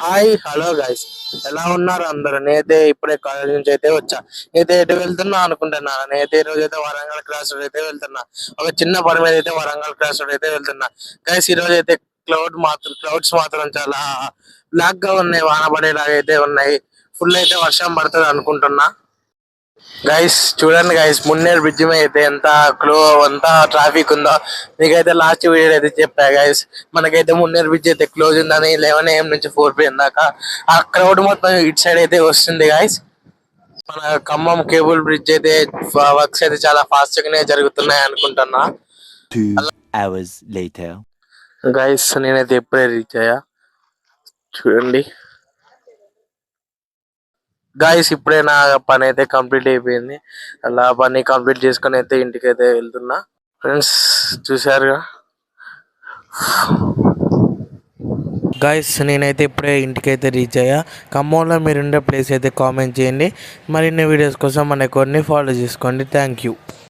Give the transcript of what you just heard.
Hi hello guys, ఎలా ఉన్నారు అందరూ? నేనైతే ఇప్పుడే కాలేజ్ నుంచి అయితే వచ్చా. అయితే ఎటు వెళ్తున్నా అనుకుంటున్నా. నేనైతే ఈ రోజు అయితే వరంగల్ క్రాస్ రోడ్ అయితే వెళ్తున్నా. ఒక చిన్న పని మీద అయితే వరంగల్ క్రాస్ రోడ్ అయితే వెళ్తున్నా. గైస్, ఈ రోజు అయితే క్లౌడ్స్ మాత్రం చాలా బ్లాక్ గా ఉన్నాయి, వాన పడేలాగా అయితే ఉన్నాయి. ఫుల్ అయితే వర్షం పడుతుంది అనుకుంటున్నా. గైస్ చూడండి గైస్, మున్నేరు బ్రిడ్జ్ మీద అయితే ఎంత ట్రాఫిక్ ఉందో మీకైతే లాస్ట్ వీడియో అయితే చెప్పా గైస్. మనకైతే మున్నేరు బ్రిడ్జ్ అయితే క్లోజ్ ఉందని 11 AM నుంచి 4 PM దాకా ఆ క్రౌడ్ మొత్తం ఇటు సైడ్ అయితే వస్తుంది గైస్. మన ఖమ్మం కేబుల్ బ్రిడ్జ్ అయితే వర్క్స్ అయితే చాలా ఫాస్ట్ గానే జరుగుతున్నాయి అనుకుంటున్నా. 2 hours later. గైస్ నేనైతే ఎప్పుడే రీచ్ అయ్యా, చూడండి గాయస్. ఇప్పుడే నా పని అయితే కంప్లీట్ అయిపోయింది. అలా పని కంప్లీట్ చేసుకొని అయితే ఇంటికి అయితే వెళ్తున్నా. ఫ్రెండ్స్ చూసారుగా గాయస్, నేనైతే ఇప్పుడే ఇంటికి అయితే రీచ్ అయ్యా. ఖమ్మంలో మీరుండే ప్లేస్ అయితే కామెంట్ చేయండి. మరిన్ని వీడియోస్ కోసం మన కొన్ని ఫాలో చేసుకోండి. Thank you.